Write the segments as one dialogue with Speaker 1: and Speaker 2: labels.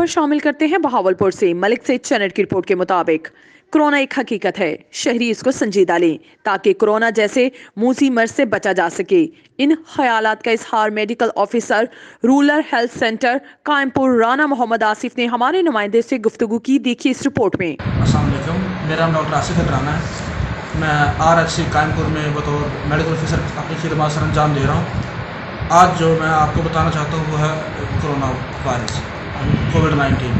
Speaker 1: खबर शामिल करते हैं बहावलपुर से। मलिक से चैनल की रिपोर्ट के मुताबिक कोरोना एक हकीकत है, शहरी इसको संजीदा लें ताकि कोरोना जैसे मूसी मर्ज से बचा जा सके। इन ख्यालात का इजहार medical officer rural health centre Kayampur Rana Mohammad Asif ने हमारे नुमाइंदे से गुफ्तगू की। देखिए इस रिपोर्ट में।
Speaker 2: अस्सलाम वालेकुम, मेरा नाम डॉक्टर आसिफ राना है। मैं RHC कायमपुर में बतौर मेडिकल ऑफिसर अपनी खिदमत सर अंजाम दे रहा हूँ। आज जो मैं आपको बताना चाहता हूँ वो है कोरोना वायरस कोविड-19।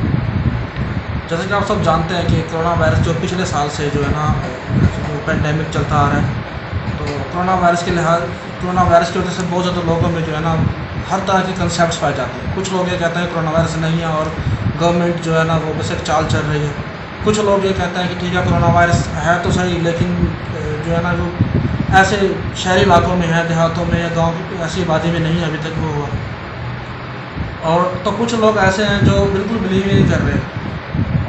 Speaker 2: जैसे कि आप सब जानते हैं कि कोरोना वायरस जो पिछले साल से जो है ना जो पेंडेमिक चलता आ रहा है, तो कोरोना वायरस की वजह से बहुत ज़्यादा लोगों में जो है ना हर तरह के कंसेप्ट पाए जाते हैं। कुछ लोग ये कहते हैं कोरोना वायरस नहीं है और गवर्नमेंट जो है ना वो बस एक चाल चल रही है। कुछ लोग ये कहते हैं कि ठीक है कोरोना वायरस है तो सही, लेकिन जो है ना जो ऐसे शहरी इलाकों में है, देहातों में या गाँव की ऐसी आबादी में नहीं अभी तक वो हुआ। और तो कुछ लोग ऐसे हैं जो बिल्कुल बिलीव ही नहीं कर रहे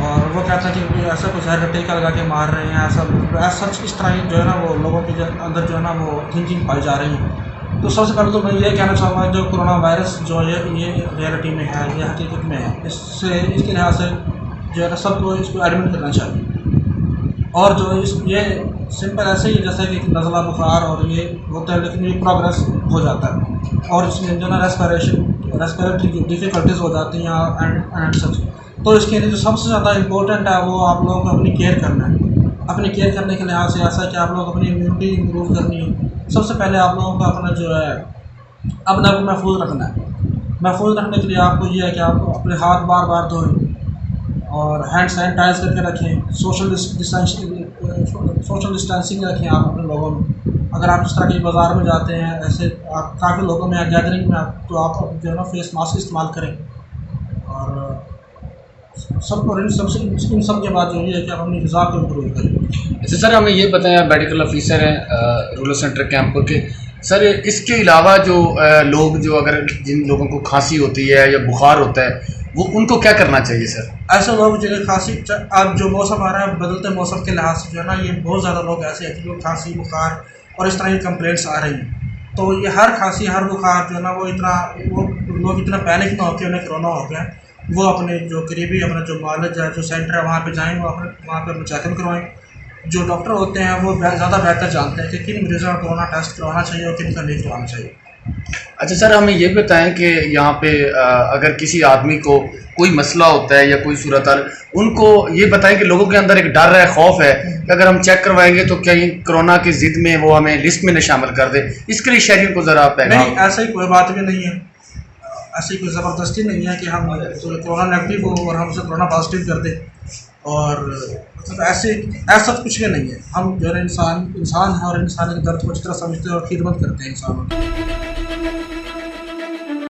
Speaker 2: और वो कहते हैं कि कोई ऐसा कुछ है टीका लगा के मार रहे हैं, ऐसा इस तरह की जो है ना वो लोगों के अंदर जो है ना वो थिंकिंग पाई जा रही है। तो सबसे पहले तो मैं ये कहना चाहूँगा जो कोरोना वायरस जो ये रियलिटी में है, ये हकीकत में है, इसके लिहाज से जो है ना सबको इसको एडमिट करना चाहिए। और जो ये सिंपल ऐसे ही जैसे कि नज़ला बुखार और ये होता है, लेकिन ये प्रोग्रेस हो जाता है और इसमें जो ना रेस्पिरेटरी डिफ़िकल्टीज़ हो जाती हैं एंड सच। तो इसके लिए जो सबसे ज़्यादा इम्पोर्टेंट है वो आप लोगों को अपनी केयर करना है। अपनी केयर करने के लिहाज से ऐसा है कि आप लोग अपनी इम्यूनिटी इम्प्रूव करनी है। सबसे पहले आप लोगों को अपना जो है अपने आप को महफूज रखना है। महफूज रखने के लिए आपको ये है कि आप अपने हाथ बार बार धोएं और हैंड सैनिटाइज करके रखें। सोशल डिस्टेंसिंग रखें आप अपने लोगों में। अगर आप इस तरह के बाज़ार में जाते हैं, ऐसे आप काफ़ी लोगों में गैदरिंग में तो आप जो है ना फेस मास्क इस्तेमाल करें। और इन सब के बाद जो ये है कि आप अपनी ग़िज़ा को इम्प्रूव करें।
Speaker 3: अच्छा सर, हमें ये बताएं, आप मेडिकल ऑफिसर हैं रूरल सेंटर कैंपुर के। सर इसके अलावा जो लोग जो अगर जिन लोगों को खांसी होती है या बुखार होता है वो उनको क्या करना चाहिए सर?
Speaker 2: ऐसे लोग जिन्हें खांसी, अब जो मौसम आ रहा है बदलते मौसम के लिहाज से जो है ना ये बहुत ज़्यादा लोग ऐसे हैं जिनको खांसी बुखार और इस तरह की कंप्लेंट्स आ रही हैं। तो ये हर खांसी हर बुखार जो है ना वो लोग इतना पैनिक ना होकर उन्हें कोरोना हो गया, वो अपने जो करीबी अपना जो मालिज है जो सेंटर है वहाँ पे जाएँ, वो अपने वहाँ पर चेकअप करवाएँ। जो डॉक्टर होते हैं वो ज़्यादा बेहतर जानते हैं कि किन मरीज़ों का कोरोना टेस्ट करवाना चाहिए और किन का नहीं करवाना चाहिए।
Speaker 3: अच्छा सर, हमें ये बताएं कि यहाँ पे अगर किसी आदमी को कोई मसला होता है या कोई सूरत हाल, उनको ये बताएं कि लोगों के अंदर एक डर है, खौफ है कि अगर हम चेक करवाएंगे तो कहीं कोरोना की जिद में वो हमें लिस्ट में न शामिल कर दे। इसके लिए शहरियों को ज़रा
Speaker 2: नहीं, ऐसा ही कोई बात भी नहीं है। ऐसी कोई ज़बरदस्ती नहीं है कि हम कोरोना नेगेटिव हो और हम उसे कोरोना पॉजिटिव कर दें। और मतलब ऐसा कुछ भी नहीं है। हम जो है इंसान है और इंसान के दर्द को अच्छी तरह समझते हैं और खिदमत करते हैं इंसानों की।